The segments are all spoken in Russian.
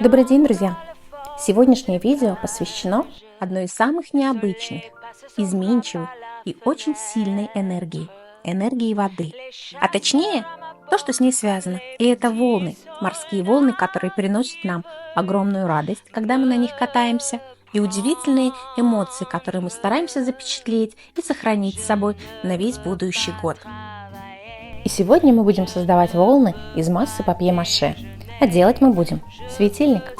Добрый день, друзья! Сегодняшнее видео посвящено одной из самых необычных, изменчивых и очень сильной энергии воды. А точнее, то, что с ней связано. И это волны, морские волны, которые приносят нам огромную радость, когда мы на них катаемся, и удивительные эмоции, которые мы стараемся запечатлеть и сохранить с собой на весь будущий год. И сегодня мы будем создавать волны из массы папье-маше. А делать мы будем светильник.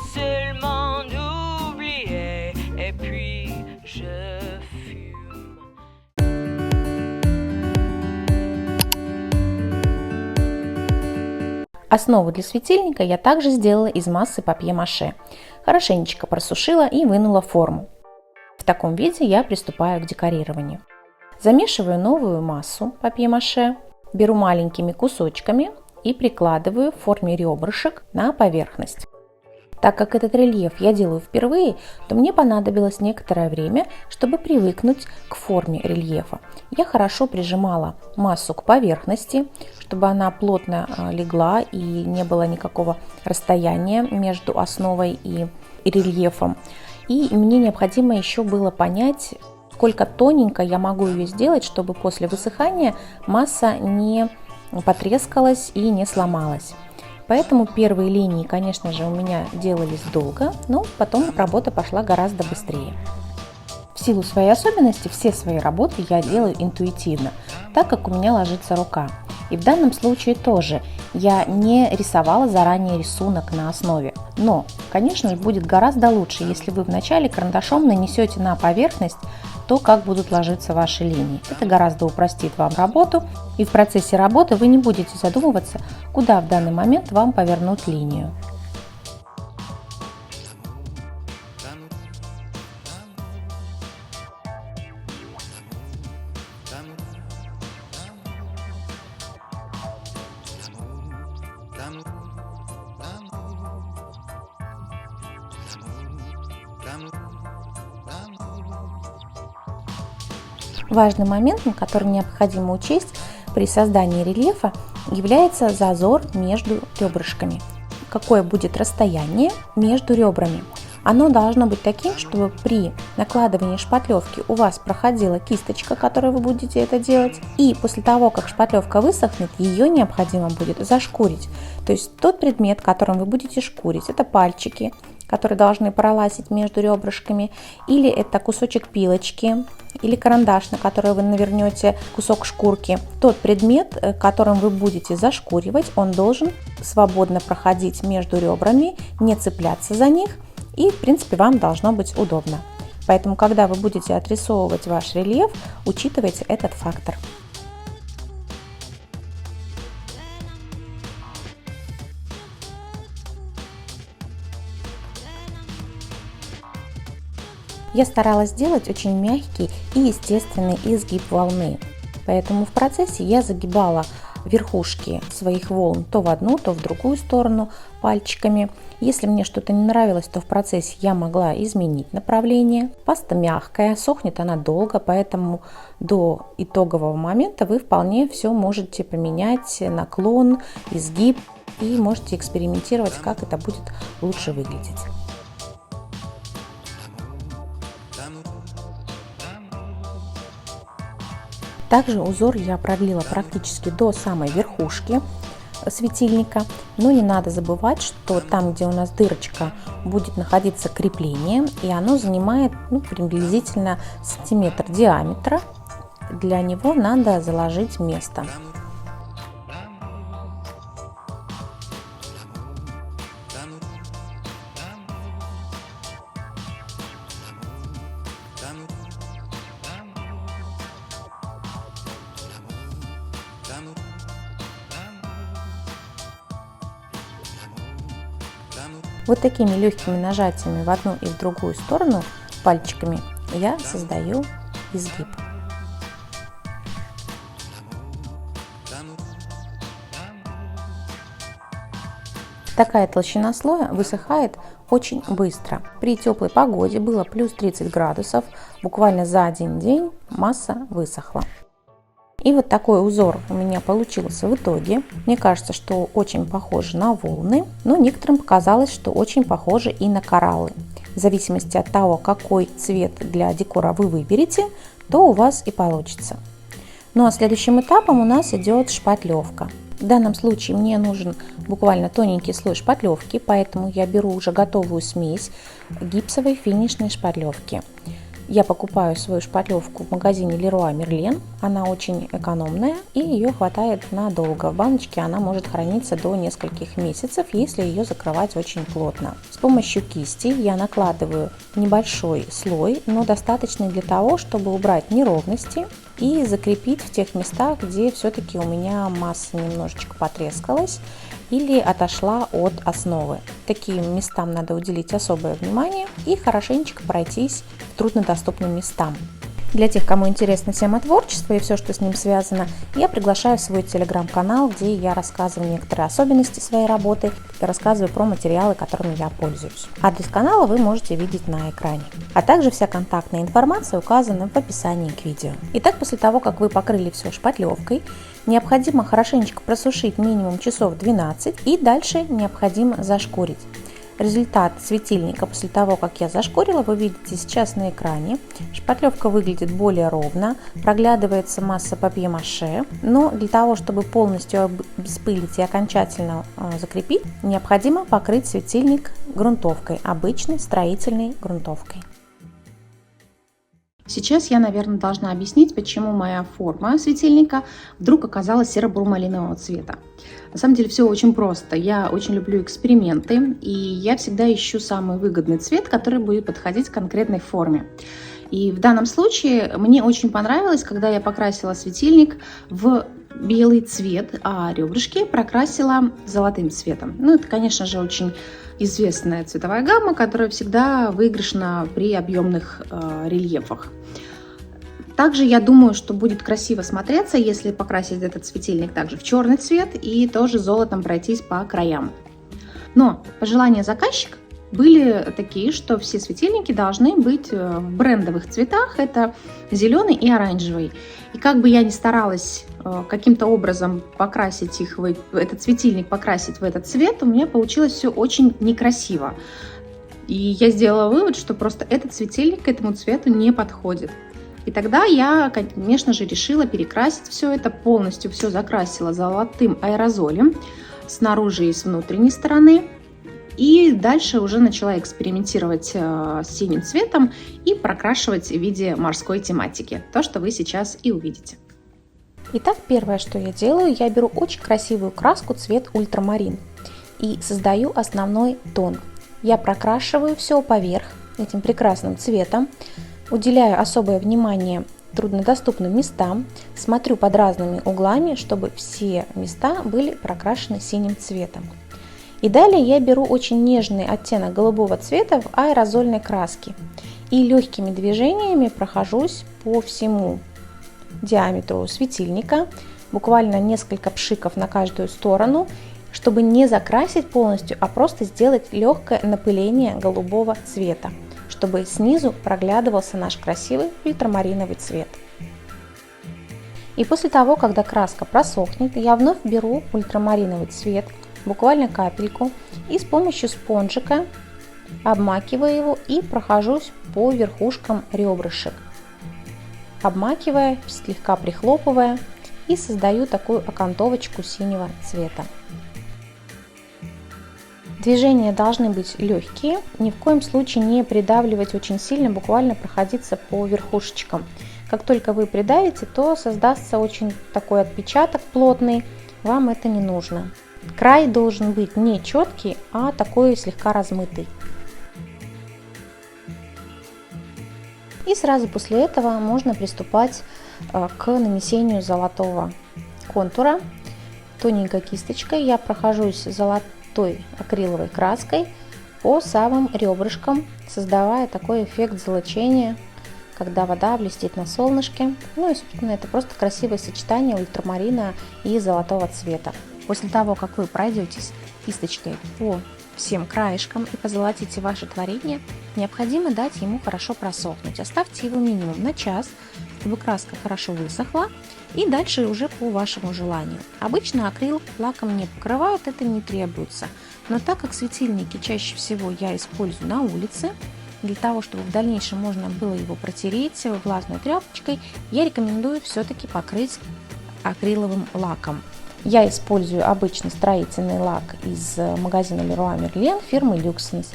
Основу для светильника я также сделала из массы папье-маше. Хорошенечко просушила и вынула форму. В таком виде я приступаю к декорированию. Замешиваю новую массу папье-маше, беру маленькими кусочками и прикладываю в форме ребрышек на поверхность. Так как этот рельеф я делаю впервые, то мне понадобилось некоторое время, чтобы привыкнуть к форме рельефа. Я хорошо прижимала массу к поверхности, чтобы она плотно легла и не было никакого расстояния между основой и рельефом. И мне необходимо еще было понять, сколько тоненько я могу ее сделать, чтобы после высыхания масса не потрескалась и не сломалась. Поэтому первые линии, конечно же, у меня делались долго, но потом работа пошла гораздо быстрее. В силу своей особенности все свои работы я делаю интуитивно, так как у меня ложится рука. И в данном случае тоже я не рисовала заранее рисунок на основе. Но, конечно, будет гораздо лучше, если вы вначале карандашом нанесете на поверхность то, как будут ложиться ваши линии. Это гораздо упростит вам работу, и в процессе работы вы не будете задумываться, куда в данный момент вам повернуть линию. Важным моментом, который необходимо учесть при создании рельефа, является зазор между ребрышками. Какое будет расстояние между ребрами? Оно должно быть таким, чтобы при накладывании шпатлевки у вас проходила кисточка, которой вы будете это делать, и после того, как шпатлевка высохнет, ее необходимо будет зашкурить. То есть тот предмет, которым вы будете шкурить, это пальчики, которые должны пролазить между ребрышками, или это кусочек пилочки, или карандаш, на который вы навернете кусок шкурки. Тот предмет, которым вы будете зашкуривать, он должен свободно проходить между ребрами, не цепляться за них, и в принципе вам должно быть удобно. Поэтому, когда вы будете отрисовывать ваш рельеф, учитывайте этот фактор. Я старалась сделать очень мягкий и естественный изгиб волны, поэтому в процессе я загибала верхушки своих волн то в одну, то в другую сторону пальчиками. Если мне что-то не нравилось, то в процессе я могла изменить направление. Паста мягкая, сохнет она долго, поэтому до итогового момента вы вполне все можете поменять, наклон, изгиб, и можете экспериментировать, как это будет лучше выглядеть. Также узор я продлила практически до самой верхушки светильника, но не надо забывать, что там, где у нас дырочка, будет находиться крепление, и оно занимает приблизительно сантиметр диаметра. Для него надо заложить место. Вот такими легкими нажатиями в одну и в другую сторону пальчиками я создаю изгиб. Такая толщина слоя высыхает очень быстро. При теплой погоде было плюс 30 градусов, буквально за один день масса высохла. И вот такой узор у меня получился в итоге. Мне кажется, что очень похоже на волны, но некоторым показалось, что очень похоже и на кораллы. В зависимости от того, какой цвет для декора вы выберете, то у вас и получится. Ну а следующим этапом у нас идет шпатлевка. В данном случае мне нужен буквально тоненький слой шпатлевки, поэтому я беру уже готовую смесь гипсовой финишной шпатлевки. Я покупаю свою шпатлевку в магазине Leroy Merlin. Она очень экономная и ее хватает надолго. В баночке она может храниться до нескольких месяцев, если ее закрывать очень плотно. С помощью кисти я накладываю небольшой слой, но достаточный для того, чтобы убрать неровности и закрепить в тех местах, где все-таки у меня масса немножечко потрескалась или отошла от основы. Таким местам надо уделить особое внимание и хорошенечко пройтись к труднодоступным местам. Для тех, кому интересна тема творчества и все, что с ним связано, я приглашаю в свой телеграм-канал, где я рассказываю некоторые особенности своей работы и рассказываю про материалы, которыми я пользуюсь. Адрес канала вы можете видеть на экране. А также вся контактная информация указана в описании к видео. Итак, после того, как вы покрыли все шпатлевкой, необходимо хорошенечко просушить минимум часов 12 и дальше необходимо зашкурить. Результат светильника после того, как я зашкурила, вы видите сейчас на экране. Шпатлевка выглядит более ровно, проглядывается масса папье-маше, но для того, чтобы полностью обеспылить и окончательно закрепить, необходимо покрыть светильник грунтовкой, обычной строительной грунтовкой. Сейчас я, наверное, должна объяснить, почему моя форма светильника вдруг оказалась серо-буро-малинового цвета. На самом деле все очень просто. Я очень люблю эксперименты, и я всегда ищу самый выгодный цвет, который будет подходить к конкретной форме. И в данном случае мне очень понравилось, когда я покрасила светильник в белый цвет, а ребрышки прокрасила золотым цветом. Ну, это, конечно же, очень известная цветовая гамма, которая всегда выигрышна при объемных рельефах. Также я думаю, что будет красиво смотреться, если покрасить этот светильник также в черный цвет и тоже золотом пройтись по краям. Но пожелания заказчика были такие, что все светильники должны быть в брендовых цветах, это зеленый и оранжевый. И как бы я ни старалась каким-то образом покрасить их, этот светильник покрасить в этот цвет, у меня получилось все очень некрасиво. И я сделала вывод, что просто этот светильник к этому цвету не подходит. И тогда я, конечно же, решила перекрасить все это, полностью все закрасила золотым аэрозолем снаружи и с внутренней стороны. И дальше уже начала экспериментировать с синим цветом и прокрашивать в виде морской тематики. То, что вы сейчас и увидите. Итак, первое, что я делаю, я беру очень красивую краску цвет ультрамарин и создаю основной тон. Я прокрашиваю все поверх этим прекрасным цветом, уделяю особое внимание труднодоступным местам, смотрю под разными углами, чтобы все места были прокрашены синим цветом. И далее я беру очень нежный оттенок голубого цвета в аэрозольной краске и легкими движениями прохожусь по всему диаметру светильника, буквально несколько пшиков на каждую сторону, чтобы не закрасить полностью, а просто сделать легкое напыление голубого цвета, чтобы снизу проглядывался наш красивый ультрамариновый цвет. И после того, когда краска просохнет, я вновь беру ультрамариновый цвет, буквально капельку, и с помощью спонжика обмакиваю его и прохожусь по верхушкам ребрышек, обмакивая, слегка прихлопывая, и создаю такую окантовочку синего цвета. Движения должны быть легкие, ни в коем случае не придавливать очень сильно, буквально проходиться по верхушечкам. Как только вы придавите, то создастся очень такой отпечаток плотный, вам это не нужно. Край должен быть не четкий, а такой слегка размытый. И сразу после этого можно приступать к нанесению золотого контура. Тоненькой кисточкой я прохожусь золотой акриловой краской по самым ребрышкам, создавая такой эффект золочения, когда вода блестит на солнышке. Ну и, собственно, это просто красивое сочетание ультрамарина и золотого цвета. После того, как вы пройдетесь кисточкой по всем краешкам и позолотите ваше творение, необходимо дать ему хорошо просохнуть. Оставьте его минимум на час, чтобы краска хорошо высохла, и дальше уже по вашему желанию. Обычно акрил лаком не покрывают, это не требуется. Но так как светильники чаще всего я использую на улице, для того, чтобы в дальнейшем можно было его протереть влажной тряпочкой, я рекомендую все-таки покрыть акриловым лаком. Я использую обычный строительный лак из магазина Leroy Merlin фирмы Luxens.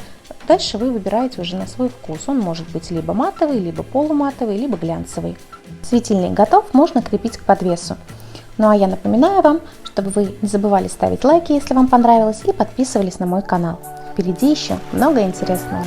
Дальше вы выбираете уже на свой вкус. Он может быть либо матовый, либо полуматовый, либо глянцевый. Светильник готов, можно крепить к подвесу. Ну а я напоминаю вам, чтобы вы не забывали ставить лайки, если вам понравилось, и подписывались на мой канал. Впереди еще много интересного.